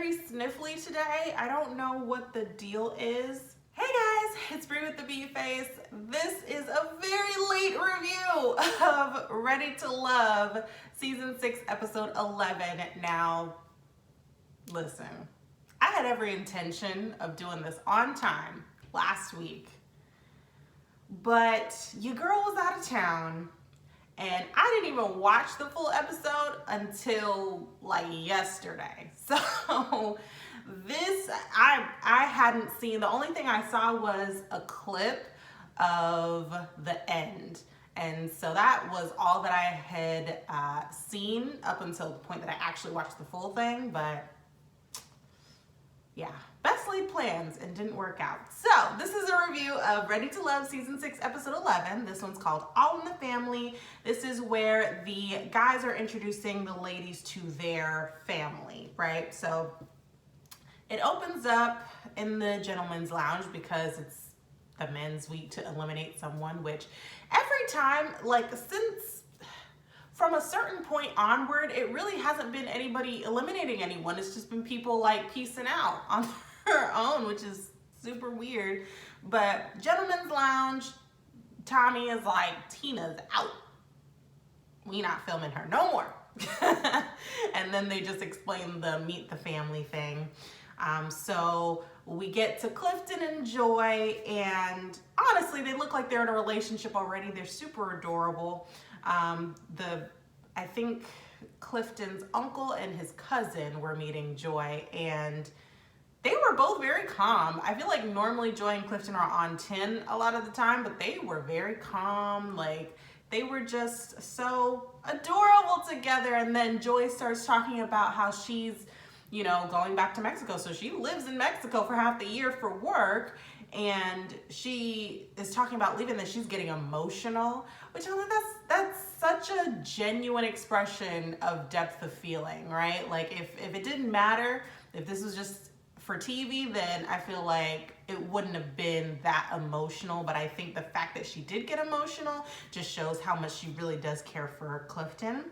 very sniffly today. I don't know what the deal is. Hey guys, it's Bree with the Bee Face. This is a very late review of Ready to Love, Season 6, Episode 11. Now, listen, I had every intention of doing this on time last week, but your girl was out of town, and I didn't even watch the full episode until like yesterday. So this, I hadn't seen. The only thing I saw was a clip of the end. And so that was all that I had seen up until the point that I actually watched the full thing. But yeah, best laid plans and didn't work out. So this is a review of Ready to Love Season 6, Episode 11. This one's called All in the Family. This is where the guys are introducing the ladies to their family, right? So it opens up in the gentleman's lounge because it's the men's week to eliminate someone, which every time, like since from a certain point onward, it really hasn't been anybody eliminating anyone. It's just been people like peacing out on their own, which is super weird. But gentleman's lounge, Tommy is like, Tina's out. We not filming her no more. And then they just explain the meet the family thing. So we get to Clifton and Joy, and honestly, they look like they're in a relationship already. They're super adorable. I think Clifton's uncle and his cousin were meeting Joy, and they were both very calm. I feel like normally Joy and Clifton are on 10 a lot of the time, but they were very calm. Like, they were just so adorable together. And then Joy starts talking about how she's, you know, going back to Mexico. So she lives in Mexico for half the year for work. And she is talking about leaving, that she's getting emotional, which I'm like, that's such a genuine expression of depth of feeling, right? Like if it didn't matter, if this was just for TV, then I feel like it wouldn't have been that emotional. But I think the fact that she did get emotional just shows how much she really does care for Clifton.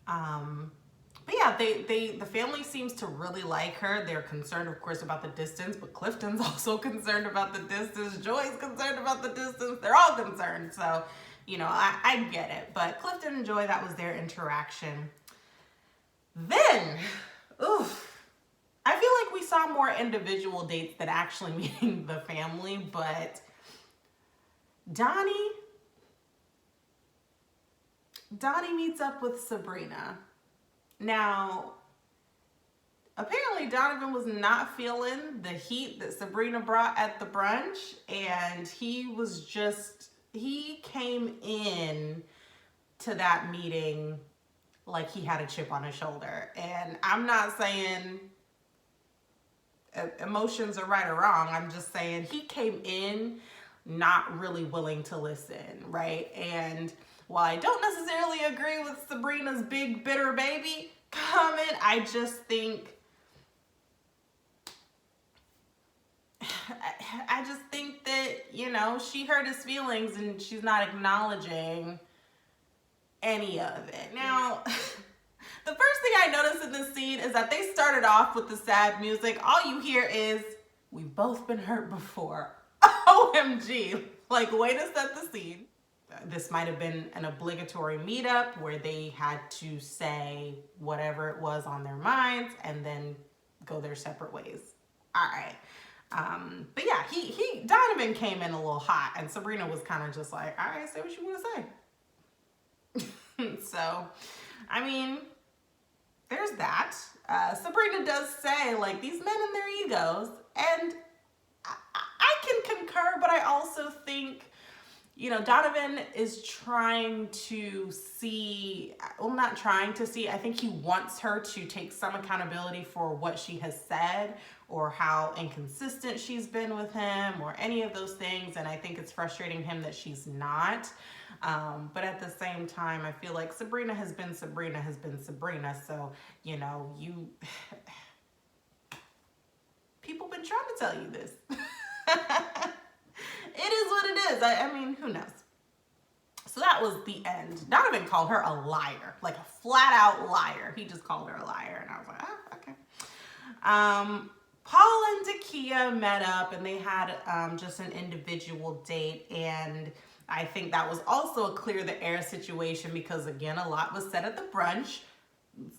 But yeah, the family seems to really like her. They're concerned, of course, about the distance, but Clifton's also concerned about the distance. Joy's concerned about the distance. They're all concerned. So, you know, I get it. But Clifton and Joy, that was their interaction. Then, I feel like we saw more individual dates than actually meeting the family, but Donnie meets up with Sabrina. Now, apparently Donovan was not feeling the heat that Sabrina brought at the brunch, and he came in to that meeting like he had a chip on his shoulder. And I'm not saying emotions are right or wrong. I'm just saying he came in not really willing to listen, right? And while I don't necessarily agree with Sabrina's big bitter baby comment, I just think that, you know, she hurt his feelings and she's not acknowledging any of it. Now, the first thing I noticed in this scene is that they started off with the sad music. All you hear is, "We've both been hurt before." OMG, like, way to set the scene. This might have been an obligatory meetup where they had to say whatever it was on their minds and then go their separate ways. All right. But yeah, Donovan came in a little hot, and Sabrina was kind of just like, all right, say what you want to say. So, I mean, there's that. Sabrina does say, like, these men and their egos, and I can concur, but I also think, you know, Donovan is trying to see, well, not trying to see, I think he wants her to take some accountability for what she has said or how inconsistent she's been with him or any of those things. And I think it's frustrating him that she's not. But at the same time, I feel like Sabrina has been Sabrina. So, you know, people been trying to tell you this. It is what it is. I mean, who knows? So that was the end. Donovan called her a liar, like a flat out liar. He just called her a liar. And I was like, oh, okay. Paul and Takia met up and they had just an individual date, and I think that was also a clear the air situation because, again, a lot was said at the brunch.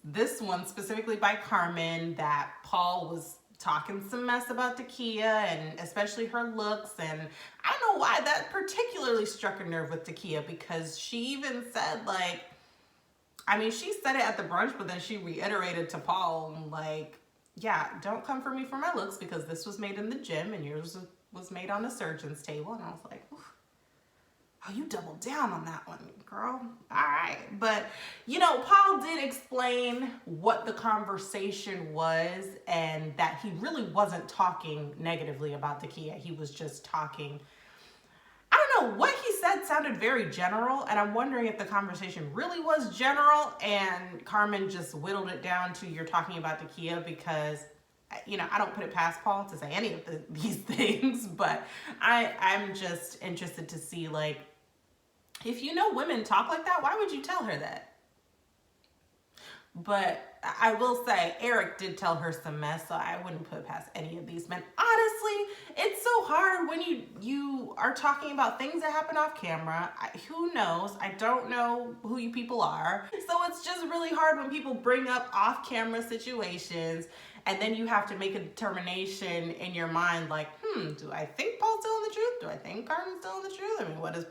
This one specifically by Carmen, that Paul was talking some mess about Takia and especially her looks, and I don't know why that particularly struck a nerve with Takia, because she even said, like, I mean, she said it at the brunch, but then she reiterated to Paul, like, yeah, don't come for me for my looks because this was made in the gym and yours was made on the surgeon's table. And I was like, oh, you doubled down on that one, girl. All right. But, you know, Paul did explain what the conversation was and that he really wasn't talking negatively about Takia. He was just talking, I don't know, what he said sounded very general, and I'm wondering if the conversation really was general and Carmen just whittled it down to you're talking about Takia, because, you know, I don't put it past Paul to say any of these things, but I'm just interested to see, like, if you know women talk like that, why would you tell her that? But I will say, Eric did tell her some mess, so I wouldn't put past any of these men. Honestly, it's so hard when you are talking about things that happen off camera. Who knows? I don't know who you people are. So it's just really hard when people bring up off-camera situations, and then you have to make a determination in your mind, like, do I think Paul's telling the truth? Do I think Carmen's telling the truth? I mean, what does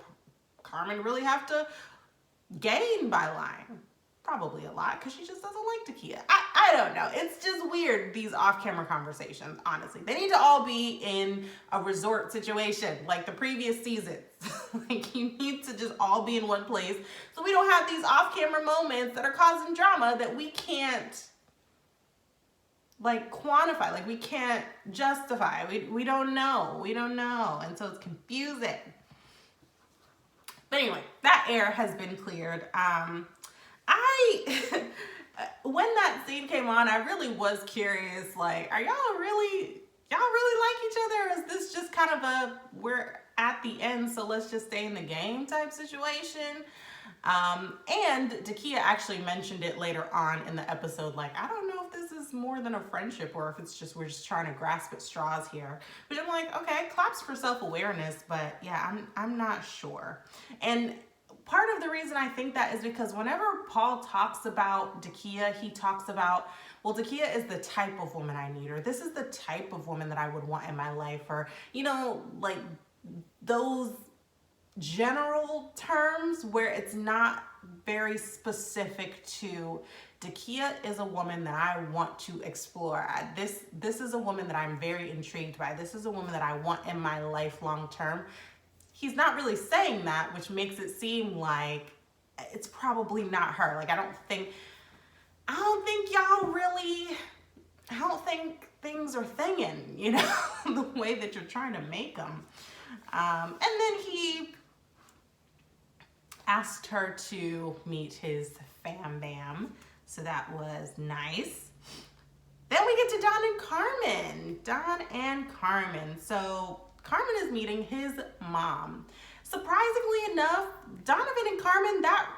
Carmen really have to gain by lying? Probably a lot, because she just doesn't like Takia. I don't know. It's just weird, these off-camera conversations, honestly. They need to all be in a resort situation like the previous seasons. Like, you need to just all be in one place so we don't have these off-camera moments that are causing drama that we can't, like, quantify. Like, we can't justify. We don't know. We don't know. And so it's confusing. But anyway, that air has been cleared. When that scene came on, I really was curious, like, are y'all really like each other? Or is this just kind of a, we're at the end, so let's just stay in the game type situation? And Takia actually mentioned it later on in the episode, like, I don't know if this is more than a friendship or if it's just, we're just trying to grasp at straws here. But I'm like, okay, claps for self-awareness, but yeah, I'm not sure. And part of the reason I think that is because whenever Paul talks about Takia, he talks about, well, Takia is the type of woman I need, or this is the type of woman that I would want in my life, or, you know, like those general terms where it's not very specific to Takia is a woman that I want to explore. This is a woman that I'm very intrigued by. This is a woman that I want in my life long term. He's not really saying that, which makes it seem like it's probably not her. Like, I don't think things are thinging, you know, the way that you're trying to make them. And then he asked her to meet his fam bam. So that was nice. Then we get to Don and Carmen. So Carmen is meeting his mom. Surprisingly enough, Donovan and Carmen, that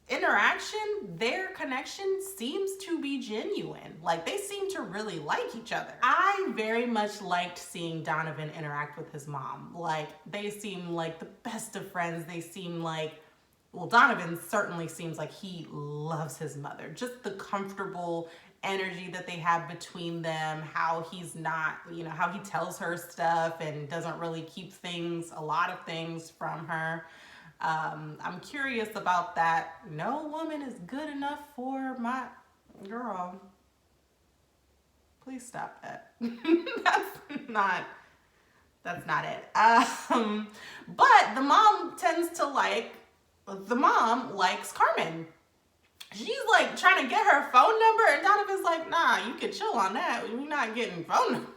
interaction, their connection seems to be genuine. Like, they seem to really like each other. I very much liked seeing Donovan interact with his mom. Like, they seem like the best of friends. They seem like, well, Donovan certainly seems like he loves his mother. Just the comfortable energy that they have between them, how he's not, you know, how he tells her stuff and doesn't really keep a lot of things from her. I'm curious about that. No woman is good enough for my girl. Please stop that. That's not it. But the mom likes Carmen. She's like trying to get her phone number, and Donovan's like, nah, you can chill on that. We're not getting phone numbers.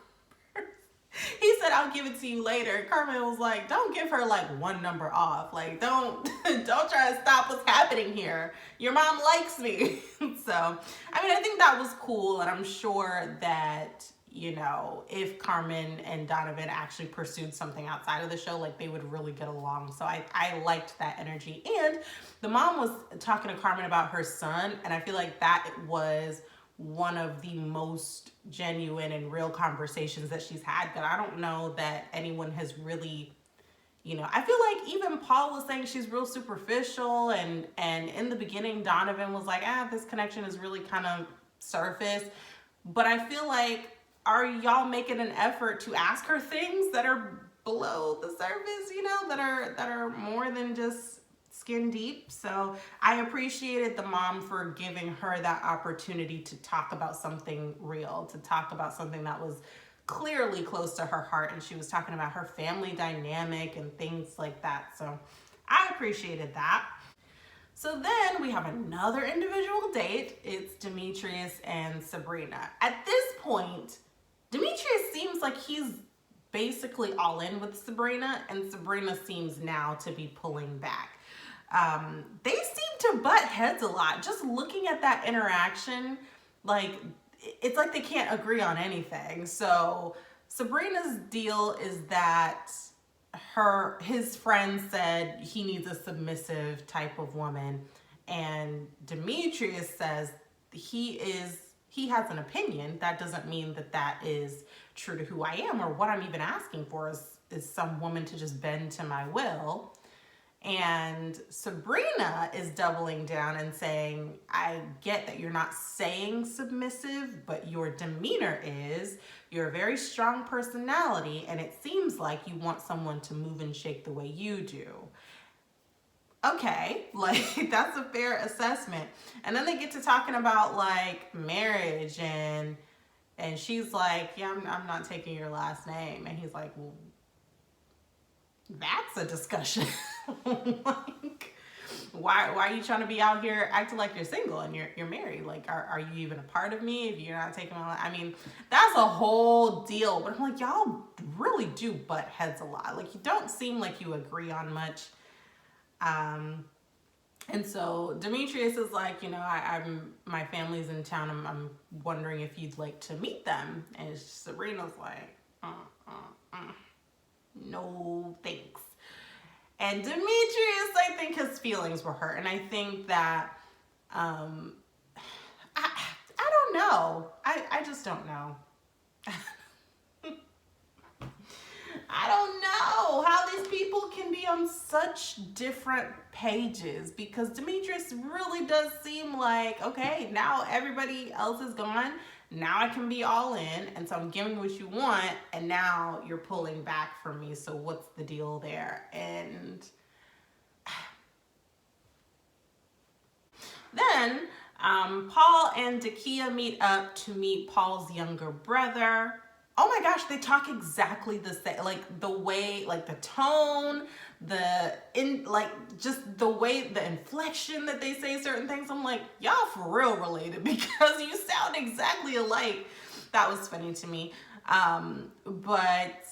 He said, I'll give it to you later. Carmen was like, don't give her like one number off. Like, don't try to stop what's happening here. Your mom likes me. So, I mean, I think that was cool. And I'm sure that, you know, if Carmen and Donovan actually pursued something outside of the show, like, they would really get along. So I liked that energy. And the mom was talking to Carmen about her son, and I feel like that was one of the most genuine and real conversations that she's had. But I don't know that anyone has really, I feel like even Paul was saying she's real superficial, and in the beginning Donovan was like, this connection is really kind of surface. But I feel like, are y'all making an effort to ask her things that are below the surface, that are more than just skin deep? So I appreciated the mom for giving her that opportunity to talk about something real, to talk about something that was clearly close to her heart, and she was talking about her family dynamic and things like that. So I appreciated that. So then we have another individual date. It's Demetrius and Sabrina. At this point, Demetrius seems like he's basically all in with Sabrina, and Sabrina seems now to be pulling back. They seem to butt heads a lot. Just looking at that interaction, it's like they can't agree on anything. So Sabrina's deal is that his friend said he needs a submissive type of woman, and Demetrius says he has an opinion. That doesn't mean that is true to who I am, or what I'm even asking for is some woman to just bend to my will. And Sabrina is doubling down and saying, I get that you're not saying submissive, but your demeanor is. You're a very strong personality, and it seems like you want someone to move and shake the way you do. Okay, that's a fair assessment. And then they get to talking about marriage, and she's like, yeah, I'm not taking your last name. And he's like, well, that's a discussion. Why are you trying to be out here acting like you're single and you're married? Are you even a part of me if you're not taking my life? I mean, that's a whole deal. But I'm like, y'all really do butt heads a lot. You don't seem like you agree on much. And so Demetrius is like, my family's in town. I'm wondering if you'd like to meet them. And Sabrina's like, no thanks. And Demetrius, I think his feelings were hurt. And I think that, I don't know. I just don't know. I don't know how these people can be on such different pages, because Demetrius really does seem like, okay, now everybody else is gone. Now I can be all in, and so I'm giving what you want, and now you're pulling back from me. So what's the deal there? And then Paul and Dakia meet up to meet Paul's younger brother. Oh my gosh, they talk exactly the same, the way, the tone, just the way, the inflection that they say certain things. I'm like, y'all for real related, because you sound exactly alike. That was funny to me. But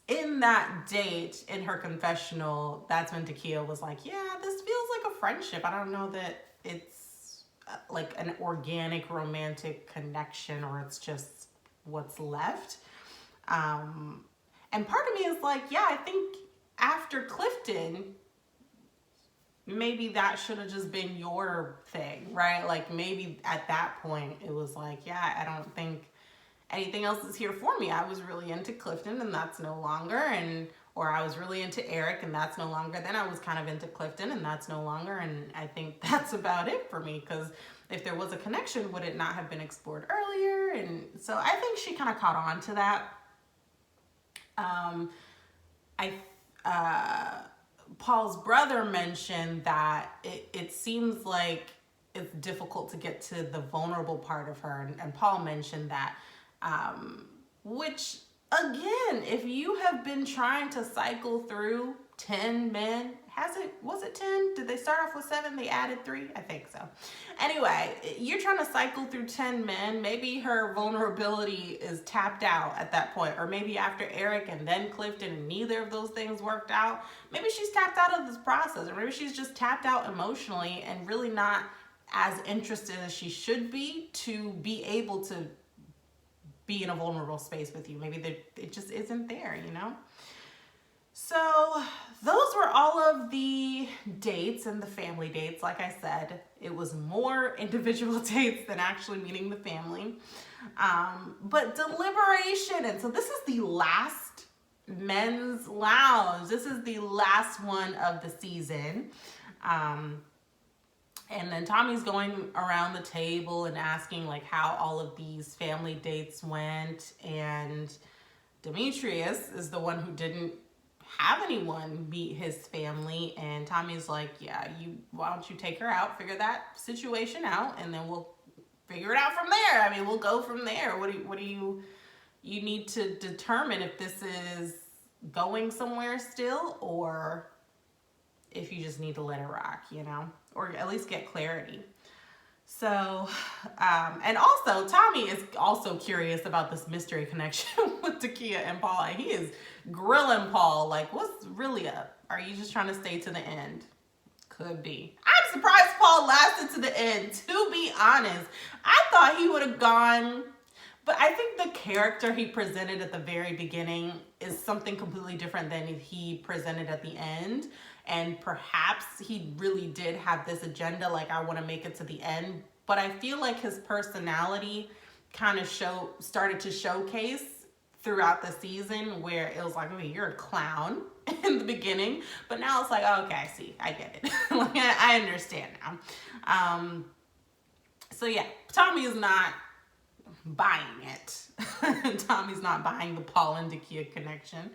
in that date, in her confessional, that's when Dakia was like, yeah, this feels like a friendship. I don't know that it's an organic romantic connection, or it's just what's left. And part of me is like, yeah, I think after Clifton, maybe that should have just been your thing, right? Maybe at that point it was like, yeah, I don't think anything else is here for me. I was really into Clifton, and that's no longer, or I was really into Eric, and that's no longer. Then I was kind of into Clifton, and that's no longer. And I think that's about it for me, because if there was a connection, would it not have been explored earlier? And so I think she kind of caught on to that. Paul's brother mentioned that it seems like it's difficult to get to the vulnerable part of her, and Paul mentioned that, which again, if you have been trying to cycle through 10 men, was it 10? Did they start off with 7? They added 3? I think so. Anyway, you're trying to cycle through 10 men. Maybe her vulnerability is tapped out at that point. Or maybe after Eric and then Clifton, and neither of those things worked out. Maybe she's tapped out of this process. Or maybe she's just tapped out emotionally and really not as interested as she should be to be able to be in a vulnerable space with you. Maybe it just isn't there, So those were all of the dates and the family dates. Like I said, it was more individual dates than actually meeting the family. But deliberation. And so this is the last men's lounge. This is the last one of the season. And then Tommy's going around the table and asking like how all of these family dates went. And Demetrius is the one who didn't have anyone meet his family. And Tommy's like, yeah, why don't you take her out, figure that situation out, and then we'll figure it out from there. I mean, we'll go from there. What do you need to determine if this is going somewhere still, or if you just need to let it rock, or at least get clarity. So, and also Tommy is also curious about this mystery connection with Takia and Paul. And he is grilling Paul like, what's really up? Are you just trying to stay to the end? Could be. I'm surprised Paul lasted to the end, to be honest. I thought he would have gone, but I think the character he presented at the very beginning is something completely different than he presented at the end. And perhaps he really did have this agenda, like, I want to make it to the end. But I feel like his personality kind of started to showcase throughout the season, where it was like, okay, you're a clown in the beginning, but now it's like, oh, okay, I see, I get it. Like, I understand now. So yeah, Tommy is not buying it. Tommy's not buying the Paul and Takia connection.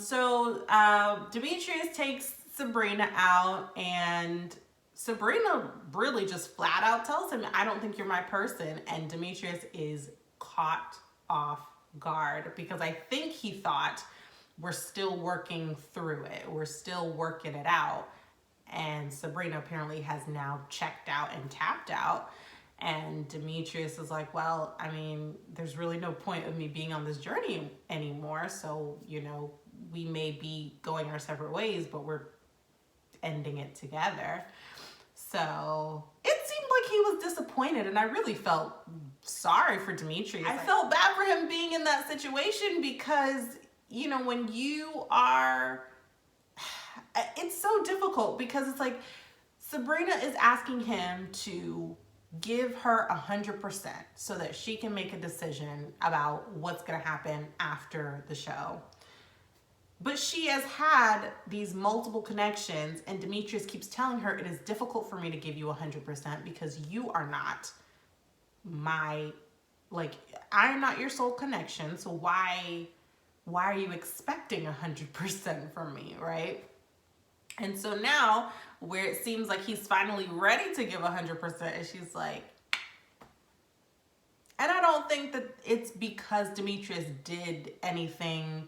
So Demetrius takes Sabrina out, and Sabrina really just flat out tells him, I don't think you're my person. And Demetrius is caught off guard, because I think he thought, we're still working through it. We're still working it out. And Sabrina apparently has now checked out and tapped out. And Demetrius is like, well, I mean, there's really no point of me being on this journey anymore. So, we may be going our separate ways, but we're ending it together. So it seemed like he was disappointed, and I really felt sorry for Demetrius. I felt bad for him being in that situation, because, when you are, it's so difficult, because it's like Sabrina is asking him to give her 100% so that she can make a decision about what's going to happen after the show. But she has had these multiple connections, and Demetrius keeps telling her, it is difficult for me to give you 100% because you are not I'm not your soul connection. So why are you expecting 100% from me, right? And so now, where it seems like he's finally ready to give 100%, and she's like, and I don't think that it's because Demetrius did anything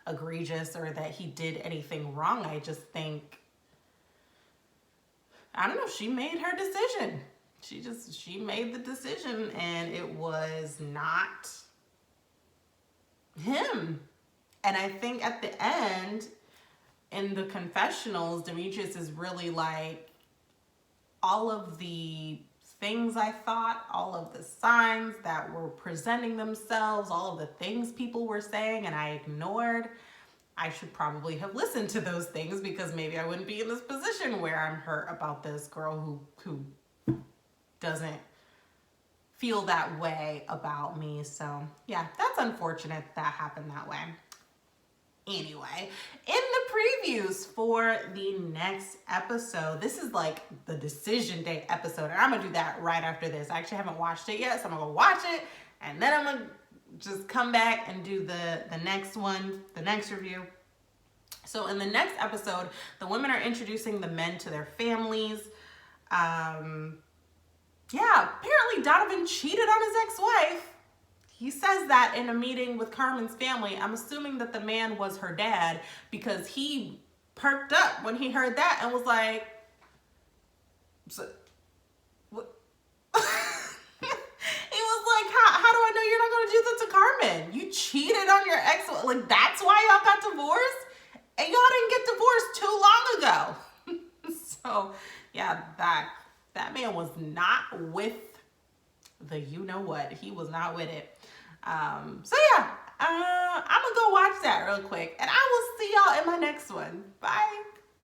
egregious or that he did anything wrong. I just think, I don't know, she made her decision. She made the decision, and it was not him. And I think at the end, in the confessionals, Demetrius is really like, all of the things I thought, all of the signs that were presenting themselves, all of the things people were saying and I ignored, I should probably have listened to those things, because maybe I wouldn't be in this position where I'm hurt about this girl who doesn't feel that way about me. So yeah, that's unfortunate that happened that way. Anyway, in the previews for the next episode, this is like the decision day episode, and I'm gonna do that right after this. I actually haven't watched it yet, so I'm gonna go watch it, and then I'm gonna just come back and do the next one, the next review. So in the next episode, the women are introducing the men to their families. Yeah, apparently Donovan cheated on his ex-wife. He says that in a meeting with Carmen's family. I'm assuming that the man was her dad, because he perked up when he heard that and was like, so, what? He was like, how do I know you're not going to do that to Carmen? You cheated on your ex. Like, that's why y'all got divorced? And y'all didn't get divorced too long ago. So, yeah, that man was not with the you-know-what. He was not with it. So yeah, I'm gonna go watch that real quick, and I will see y'all in my next one. Bye.